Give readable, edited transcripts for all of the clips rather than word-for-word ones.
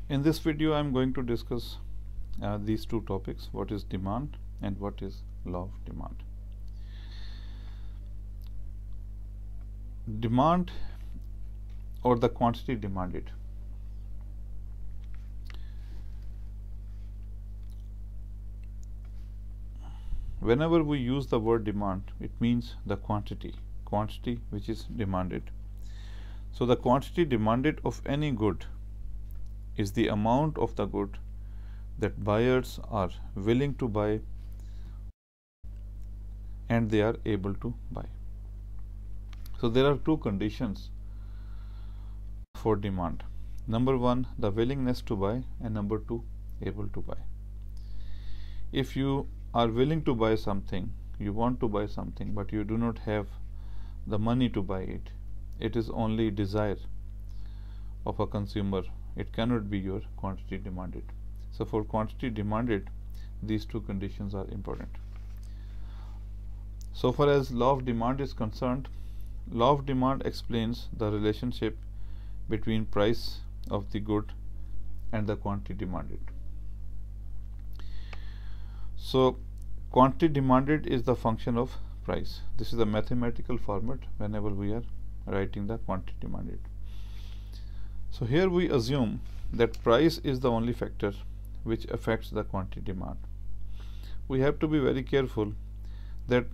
In this video I am going to discuss these two topics: what is demand and what is law of demand. Demand, or the quantity demanded. Whenever we use the word demand, it means the quantity which is demanded. So the quantity demanded of any good is the amount of the good that buyers are willing to buy and they are able to buy. So there are two conditions for demand. Number one, the willingness to buy, and number two, able to buy. If you are willing to buy something, you want to buy something, but you do not have the money to buy it, it is only desire of a consumer. It cannot be your quantity demanded. So for quantity demanded, these two conditions are important. So far as law of demand is concerned, law of demand explains the relationship between price of the good and the quantity demanded. So quantity demanded is the function of price. This is the mathematical format whenever we are writing the quantity demanded. So here we assume that price is the only factor which affects the quantity demand. We have to be very careful that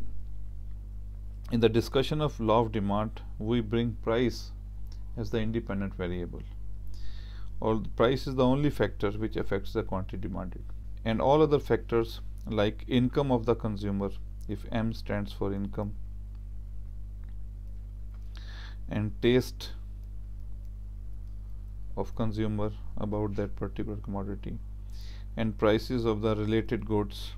in the discussion of law of demand we bring price as the independent variable, or the price is the only factor which affects the quantity demanded, and all other factors like income of the consumer, if M stands for income, and taste of consumer about that particular commodity, and prices of the related goods,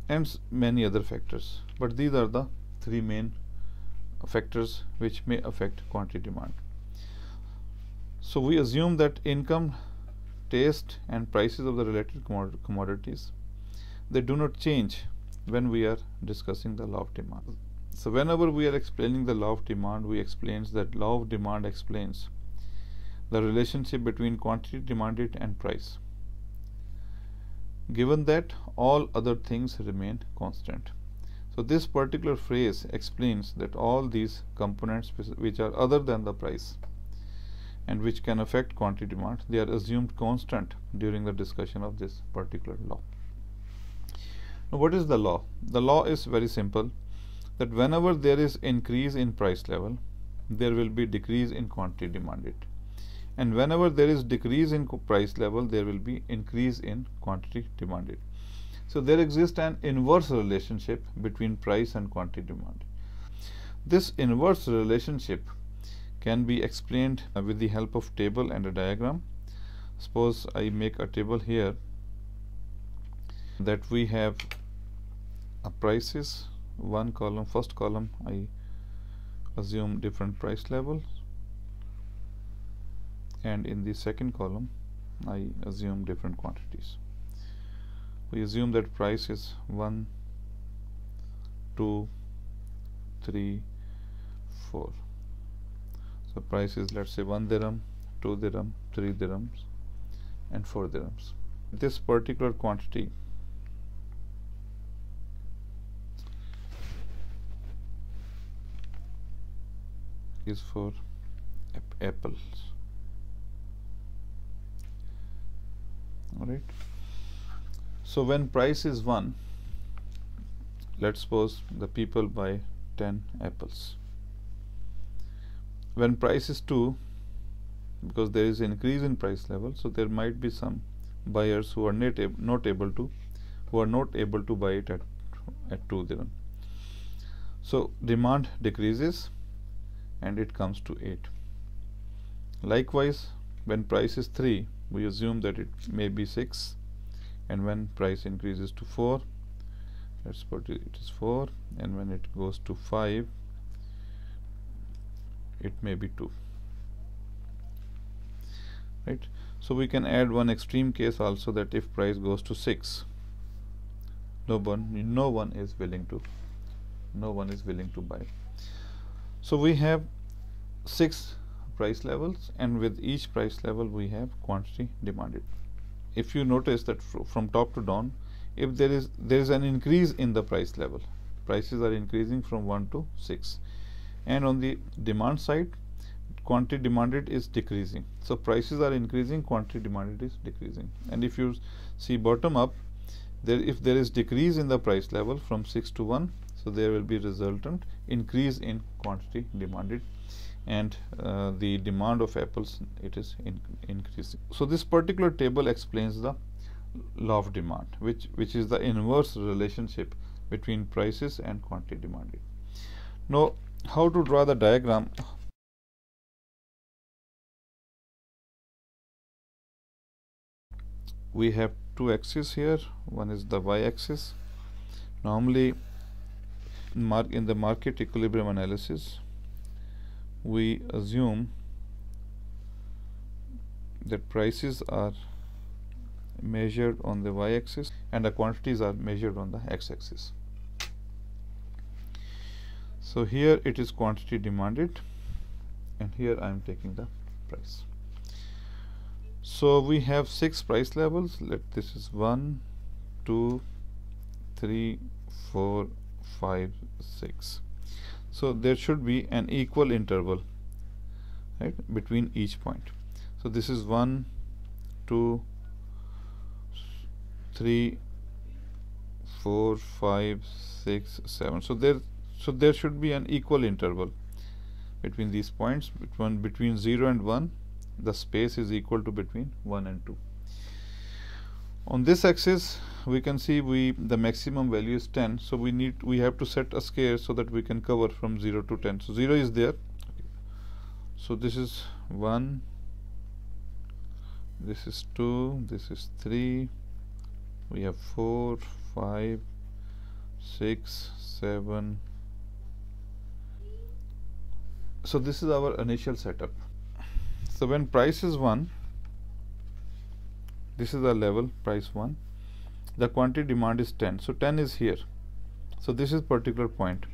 and many other factors. But these are the three main factors which may affect quantity demand. So we assume that income, taste and prices of the related commodities, they do not change when we are discussing the law of demand. So whenever we are explaining the law of demand, we explain that law of demand explains the relationship between quantity demanded and price, given that all other things remain constant. So this particular phrase explains that all these components which are other than the price and which can affect quantity demand, they are assumed constant during the discussion of this particular law. Now what is the law? The law is very simple, that whenever there is increase in price level, there will be decrease in quantity demanded, and whenever there is decrease in price level, there will be increase in quantity demanded. So there exists an inverse relationship between price and quantity demand. This inverse relationship can be explained with the help of table and a diagram. Suppose I make a table here that we have a prices, one column, first column I assume different price levels, and in the second column I assume different quantities. We assume that price is 1, 2, 3, 4. So price is, let's say, 1 dirham, 2 dirham, 3 dirhams and 4 dirhams. This particular quantity is for apples. Alright. So when price is 1, let's suppose the people buy 10 apples. When price is 2, because there is increase in price level, so there might be some buyers who are not able to buy it at 2 dirham. So demand decreases and it comes to 8. Likewise, when price is 3, we assume that it may be 6, and when price increases to 4, let's put it is 4, and when it goes to 5, it may be 2. Right? So we can add one extreme case also, that if price goes to 6, no one is willing to buy. So we have 6 price levels, and with each price level we have quantity demanded. If you notice that from top to down, if there is an increase in the price level, prices are increasing from 1 to 6, and on the demand side, quantity demanded is decreasing. So prices are increasing, quantity demanded is decreasing. And if you see bottom up, if there is decrease in the price level from 6 to 1, so there will be resultant increase in quantity demanded, and the demand of apples, it is increasing. So this particular table explains the law of demand, which is the inverse relationship between prices and quantity demanded. Now, how to draw the diagram? We have 2 axes here. One is the y-axis. Normally, in the market equilibrium analysis, we assume that prices are measured on the y-axis and the quantities are measured on the x-axis. So here it is quantity demanded, and here I am taking the price. So we have 6 price levels. This is 1, 2, 3, 4, 5, 6. So there should be an equal interval, right, between each point. So this is 1, 2, 3, 4, 5, 6, 7. So there should be an equal interval between these points. Between 0 and 1, the space is equal to between 1 and 2. On this axis, we can see the maximum value is 10. So we have to set a scale so that we can cover from 0 to 10. So 0 is there. So this is 1, this is 2, this is 3, we have 4, 5, 6, 7. So this is our initial setup. So when price is 1, this is the level, price 1, the quantity demand is 10. So 10 is here. So this is particular point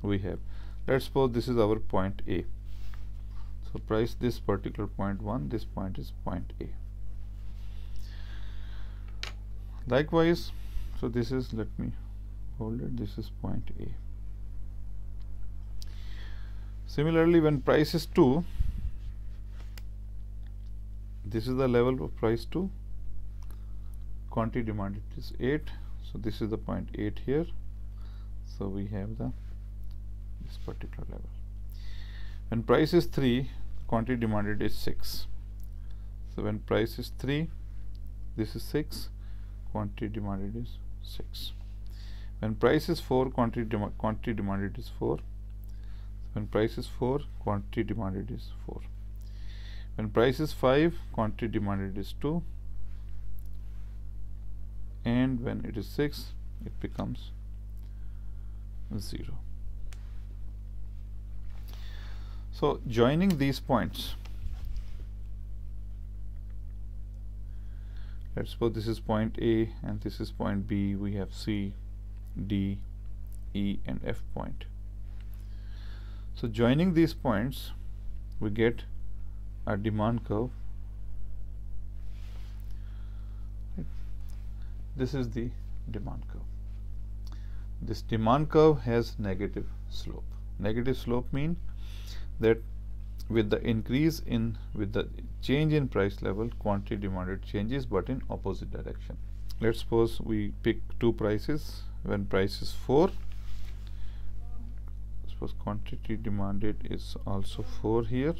we have. Let's suppose this is our point A. So price this particular point 1, this point is point A. Likewise, so this is, let me hold it, this is point A. Similarly, when price is 2, this is the level of price 2, quantity demanded is 8. So this is the point 8 here. So we have this particular level. When price is 3, quantity demanded is 6. So when price is 3, this is 6, quantity demanded is 6. When price is 4, quantity demanded is 4. When price is 4, quantity demanded is 4. When price is 5, quantity demanded is 2. And when it is 6, it becomes 0. So joining these points, let's suppose this is point A and this is point B. We have C, D, E and F point. So joining these points, we get a demand curve. This is the demand curve. This demand curve has negative slope. Negative slope means that with the change in price level, quantity demanded changes, but in opposite direction. Let's suppose we pick 2 prices. When price is 4, suppose quantity demanded is also 4 here,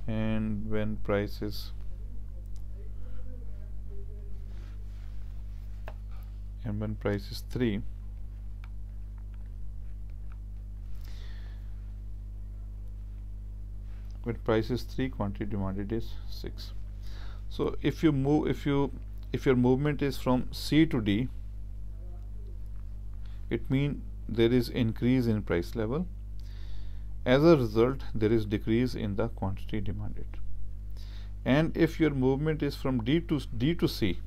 and when price is and when price is 3, when price is 3, quantity demanded is 6. So if your movement is from C to D, it means there is increase in price level. As a result, there is decrease in the quantity demanded. And if your movement is from D to C,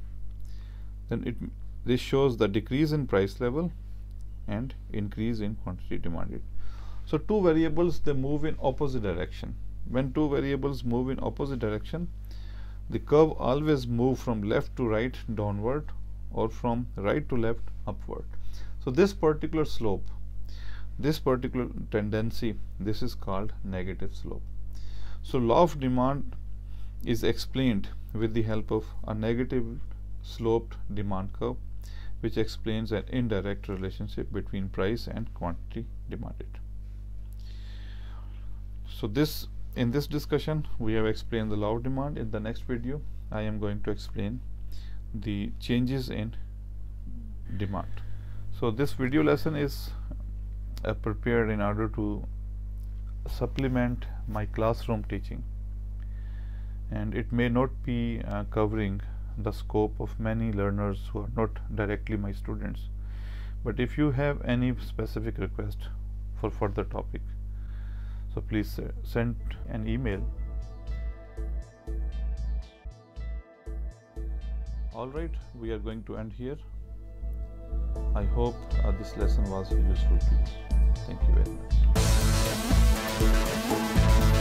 then this shows the decrease in price level and increase in quantity demanded. So two variables, they move in opposite direction. When two variables move in opposite direction, the curve always move from left to right downward or from right to left upward. So this particular slope, this particular tendency, this is called negative slope. So law of demand is explained with the help of a negative sloped demand curve, which explains an indirect relationship between price and quantity demanded. So in this discussion we have explained the law of demand. In the next video I am going to explain the changes in demand. So this video lesson is prepared in order to supplement my classroom teaching, and it may not be covering the scope of many learners who are not directly my students. But if you have any specific request for further topic, so please send an email. Alright, we are going to end here. I hope this lesson was useful to you. Thank you very much.